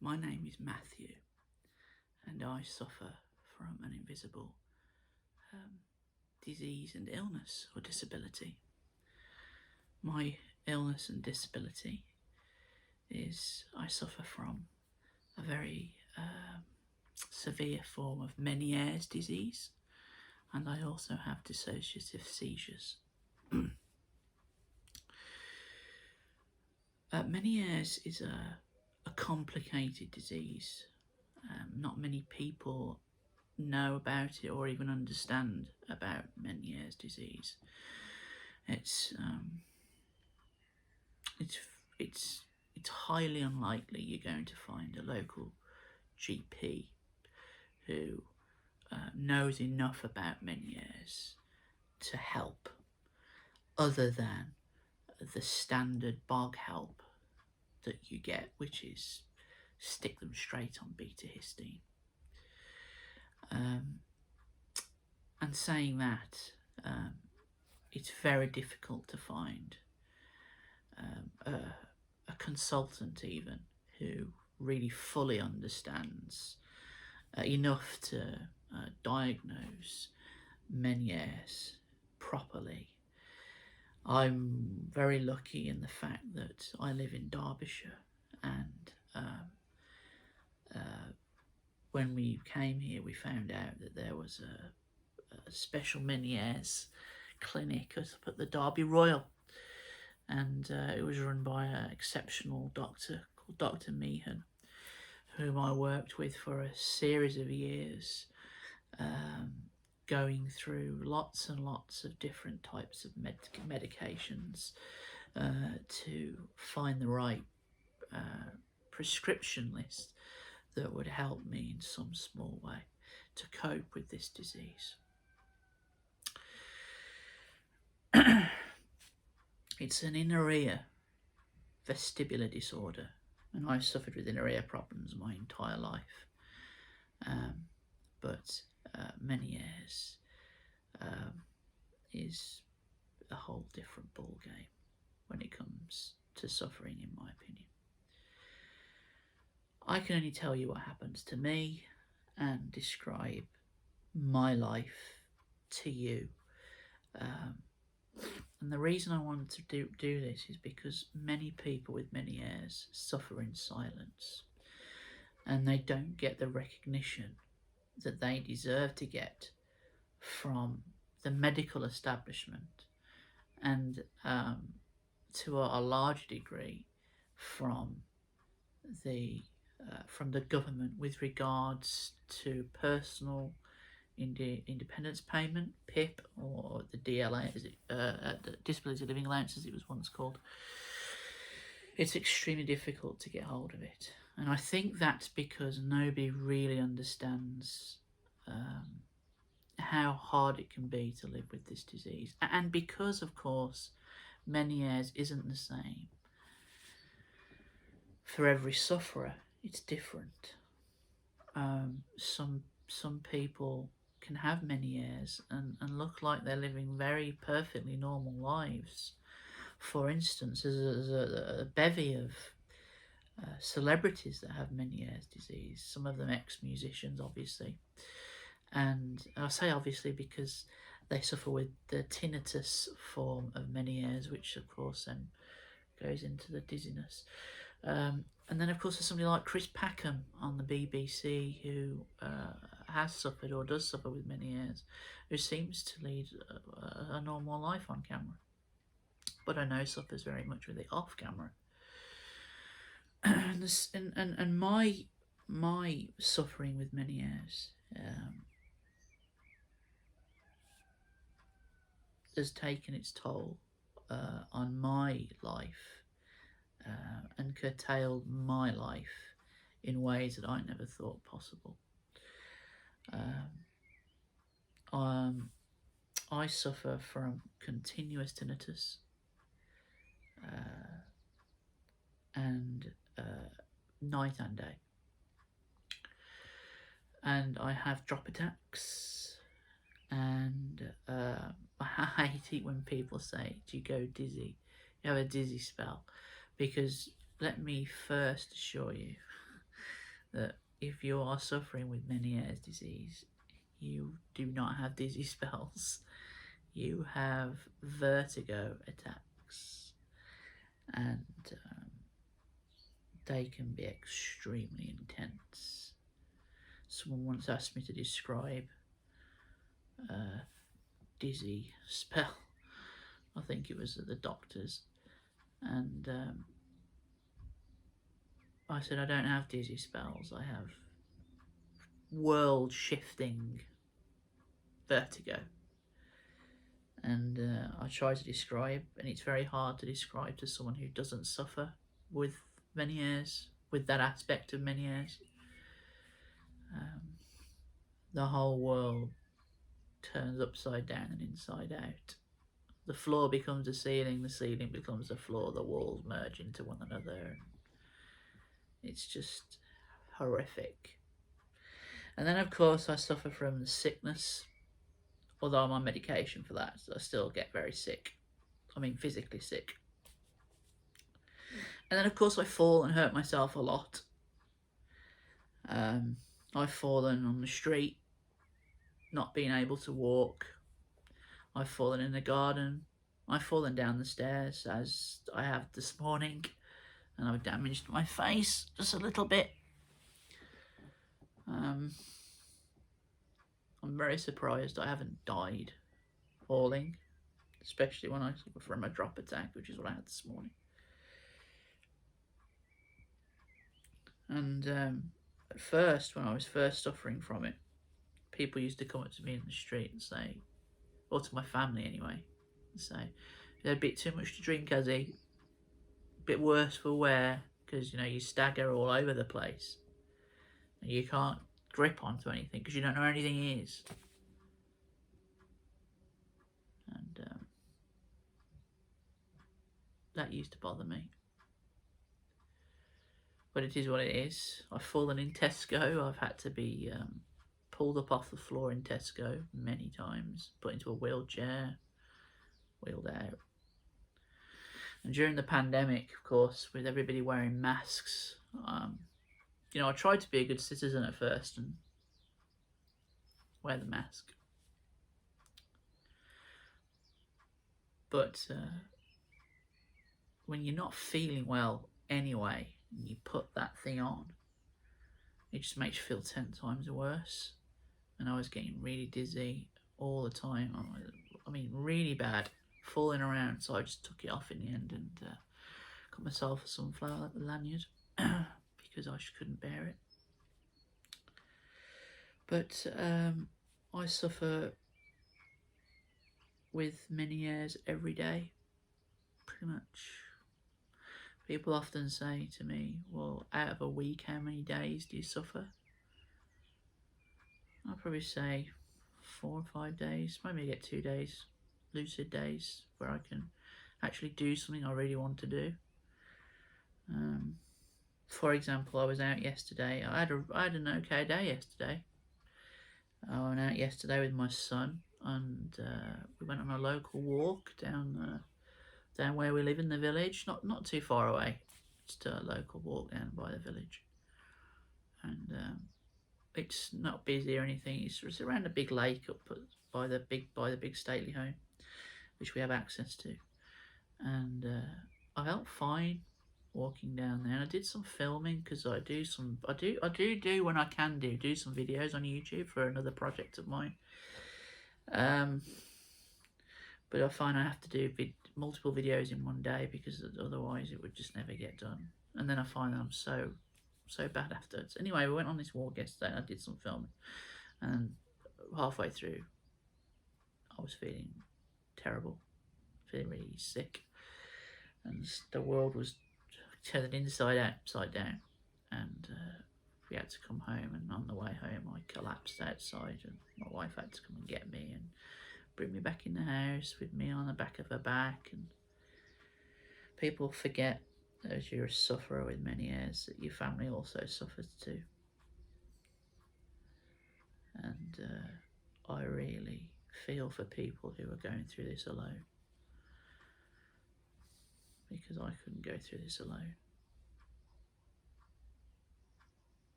My name is Matthew, and I suffer from an invisible disease and illness or disability. My illness and disability is I suffer from a very severe form of Meniere's disease, and I also have dissociative seizures. Meniere's is a complicated disease. Not many people know about it or even understand about Meniere's disease. It's highly unlikely you're going to find a local GP who knows enough about Meniere's to help, other than the standard bog help that you get, which is stick them straight on beta-histine. And saying that, it's very difficult to find a consultant even who really fully understands enough to diagnose Meniere's properly. I'm very lucky in the fact that I live in Derbyshire, and when we came here we found out that there was a special Meniere's clinic up at the Derby Royal, and it was run by an exceptional doctor called Dr. Meehan, whom I worked with for a series of years, going through lots and lots of different types of medications to find the right prescription list that would help me in some small way to cope with this disease. It's an inner ear vestibular disorder, and I've suffered with inner ear problems my entire life. But Meniere's is a whole different ball game when it comes to suffering, in my opinion. I can only tell you what happens to me and describe my life to you. And the reason I wanted to do this is because many people with Meniere's suffer in silence, and they don't get the recognition that they deserve to get from the medical establishment, and to a large degree from the government with regards to personal independence payment, PIP, or the DLA, the Disability Living Allowance as it was once called. It's extremely difficult to get hold of it, and I think that's because nobody really understands how hard it can be to live with this disease, and because, of course, Meniere's isn't the same for every sufferer. It's different. Some people can have Meniere's and look like they're living very perfectly normal lives. For instance, there's a bevy of celebrities that have Meniere's disease, some of them ex-musicians, obviously. And I say obviously because they suffer with the tinnitus form of Meniere's, which of course then goes into the dizziness. And then of course there's somebody like Chris Packham on the BBC who has suffered or does suffer with Meniere's, who seems to lead a normal life on camera, but I know suffers very much with it off camera. And my suffering with Meniere's has taken its toll on my life and curtailed my life in ways that I never thought possible. I suffer from continuous tinnitus and night and day, and I have drop attacks, and I hate it when people say, do you go dizzy? You have a dizzy spell, because let me first assure you that if you are suffering with Meniere's disease, you do not have dizzy spells. You have vertigo attacks, and they can be extremely intense. Someone once asked me to describe a dizzy spell. I think it was at the doctor's, and I said, I don't have dizzy spells, I have world-shifting vertigo. And I try to describe, and it's very hard to describe to someone who doesn't suffer with Meniere's, with that aspect of Meniere's. The whole world turns upside down and inside out. The floor becomes the ceiling becomes the floor, the walls merge into one another. It's just horrific. And then, of course, I suffer from sickness, although I'm on medication for that, so I still get very sick. I mean, physically sick. And then, of course, I fall and hurt myself a lot. I've fallen on the street, not being able to walk. I've fallen in the garden. I've fallen down the stairs, as I have this morning, and I've damaged my face just a little bit. I'm very surprised I haven't died falling, especially when I suffer from a drop attack, which is what I had this morning. And at first, when I was first suffering from it, people used to come up to me in the street and say, or to my family anyway, and say, you had a bit too much to drink, has he? A bit worse for wear, because, you know, you stagger all over the place. And you can't grip onto anything, because you don't know where anything is. And that used to bother me. But it is what it is. I've fallen in Tesco. I've had to be pulled up off the floor in Tesco many times, put into a wheelchair, wheeled out. And during the pandemic, of course, with everybody wearing masks, you know, I tried to be a good citizen at first and wear the mask. But when you're not feeling well anyway, and you put that thing on, it just makes you feel 10 times worse. And I was getting really dizzy all the time. I mean, really bad, falling around. So I just took it off in the end and got myself a sunflower lanyard because I just couldn't bear it. But I suffer with Meniere's every day, pretty much. People often say to me, well, out of a week, how many days do you suffer? I'll probably say 4 or 5 days. Maybe I get 2 days, lucid days, where I can actually do something I really want to do. For example, I was out yesterday. I had an okay day yesterday. I went out yesterday with my son, and we went on a local walk down where we live in the village, not too far away, just a local walk down by the village. And it's not busy or anything. It's around a big lake up by the big stately home, which we have access to. And I felt fine walking down there. And I did some filming because I do when I can do some videos on YouTube for another project of mine. But I find I have to do multiple videos in one day because otherwise it would just never get done. And then I find that I'm so bad afterwards. Anyway, we went on this walk yesterday and I did some filming. And halfway through, I was feeling terrible, feeling really sick. And the world was turned upside down. And we had to come home, and on the way home I collapsed outside, and my wife had to come and get me and bring me back in the house with me on the back of her back. And people forget that as you're a sufferer with Meniere's, that your family also suffers too. And I really feel for people who are going through this alone, because I couldn't go through this alone.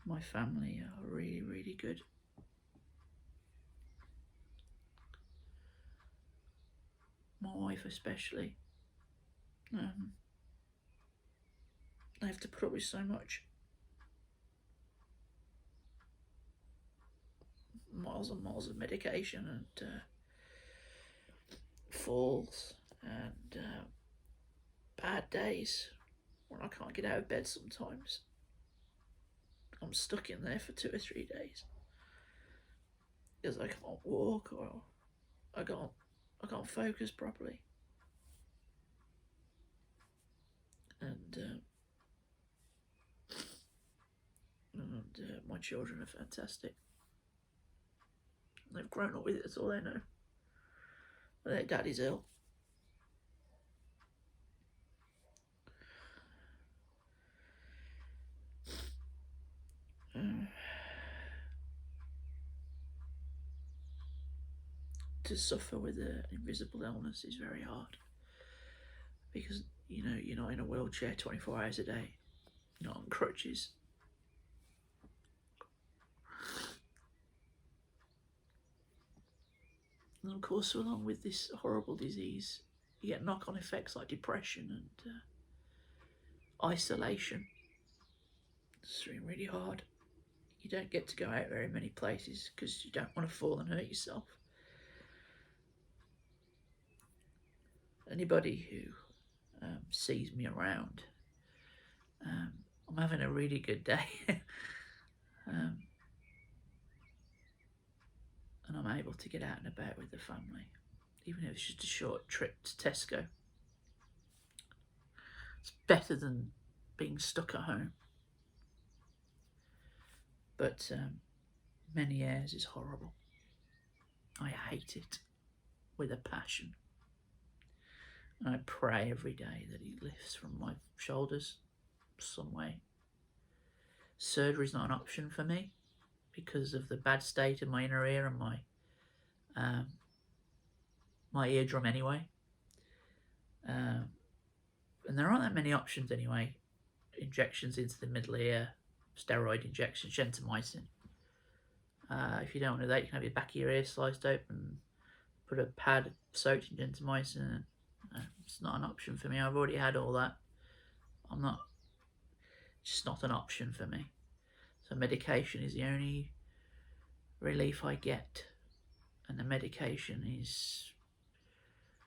My family are really, really good. My wife especially. I have to put up with so much. Miles and miles of medication and falls and bad days when I can't get out of bed sometimes. I'm stuck in there for 2 or 3 days because I can't walk or I can't focus properly. And my children are fantastic. They've grown up with it, that's all they know. Their daddy's ill. To suffer with an invisible illness is very hard because, you know, you're not in a wheelchair 24 hours a day. You're not on crutches. And of course, along with this horrible disease, you get knock-on effects like depression and isolation. It's really hard. You don't get to go out very many places because you don't want to fall and hurt yourself. Anybody who sees me around, I'm having a really good day. And I'm able to get out and about with the family, even if it's just a short trip to Tesco. It's better than being stuck at home. But Meniere is horrible. I hate it with a passion. And I pray every day that he lifts from my shoulders some way. Surgery is not an option for me because of the bad state of my inner ear and my eardrum anyway. And there aren't that many options anyway. Injections into the middle ear, steroid injections, gentamicin. If you don't want to do that, you can have your back of your ear sliced open, put a pad soaked in gentamicin. It's not an option for me. I've already had all that. It's just not an option for me. So medication is the only relief I get. And the medication is,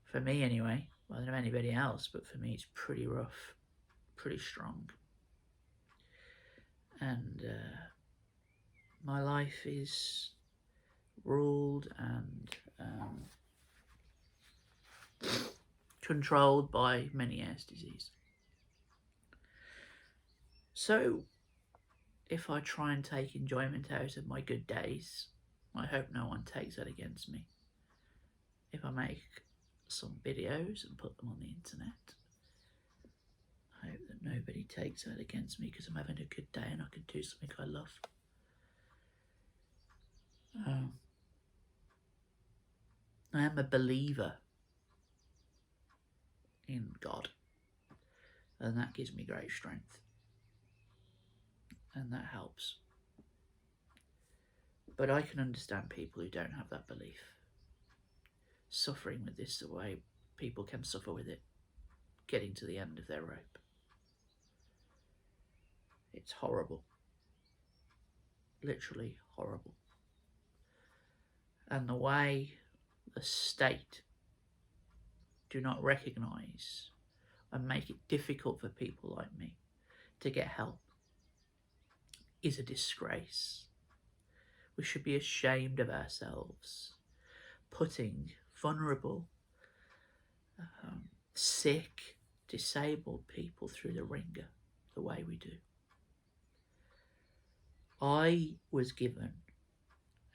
for me anyway, I don't know anybody else, but for me it's pretty rough, pretty strong. And my life is ruled and controlled by Meniere's disease. So if I try and take enjoyment out of my good days, I hope no one takes that against me. If I make some videos and put them on the internet, I hope that nobody takes that against me because I'm having a good day and I can do something I love. I am a believer in God, and that gives me great strength, and that helps. But I can understand people who don't have that belief suffering with this the way people can suffer with it, getting to the end of their rope. It's horrible, literally horrible. And the way the state do not recognise and make it difficult for people like me to get help is a disgrace. We should be ashamed of ourselves, putting vulnerable, sick, disabled people through the ringer the way we do. I was given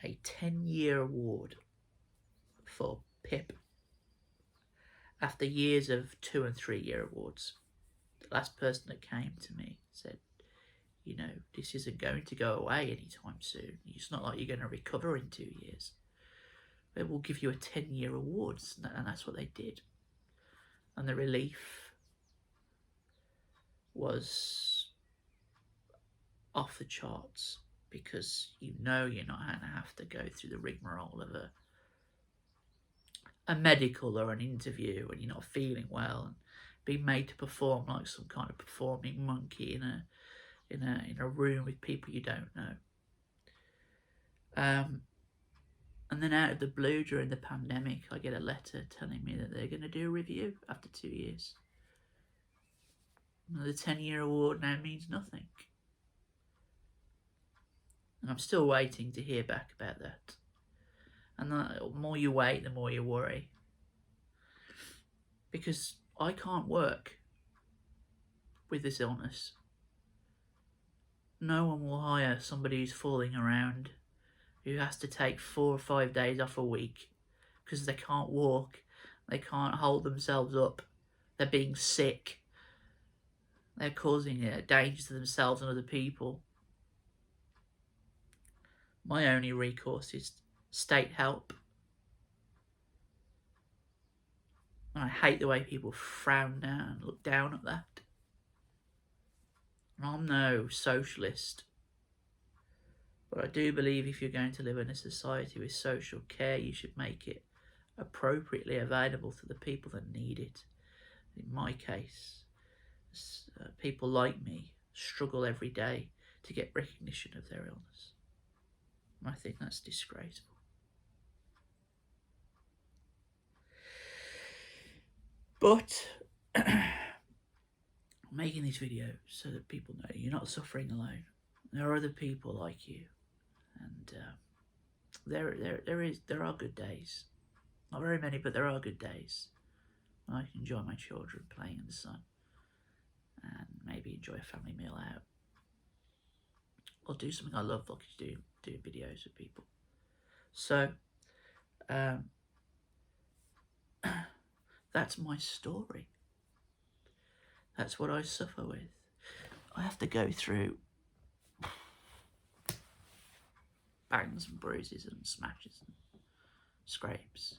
a 10-year award for PIP after years of 2- and 3-year awards. The last person that came to me said, you know, this isn't going to go away anytime soon. It's not like you're going to recover in 2 years. They will give you a 10-year award, and that's what they did. And the relief was off the charts, because you know you're not going to have to go through the rigmarole of a medical or an interview when you're not feeling well and being made to perform like some kind of performing monkey in a room with people you don't know. And then out of the blue during the pandemic, I get a letter telling me that they're going to do a review after 2 years. And the 10-year award now means nothing. And I'm still waiting to hear back about that. And the more you wait, the more you worry. Because I can't work with this illness. No one will hire somebody who's falling around, who has to take 4 or 5 days off a week because they can't walk, they can't hold themselves up, they're being sick, they're causing danger to themselves and other people. My only recourse is state help. And I hate the way people frown down and look down at that. And I'm no socialist, but I do believe if you're going to live in a society with social care, you should make it appropriately available to the people that need it. In my case, people like me struggle every day to get recognition of their illness. And I think that's disgraceful. But I'm making this video so that people know you're not suffering alone. There are other people like you, and there are good days. Not very many, but there are good days. I can enjoy my children playing in the sun, and maybe enjoy a family meal out, or do something I love, like doing videos with people. So that's my story. That's what I suffer with. I have to go through bangs and bruises and smashes and scrapes.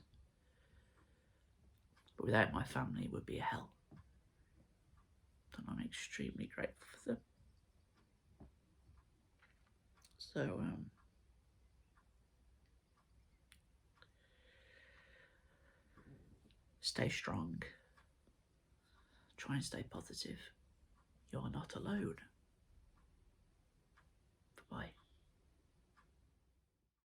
But without my family, it would be a hell. And I'm extremely grateful for them. So, stay strong. Try and stay positive. You're not alone. Bye-bye.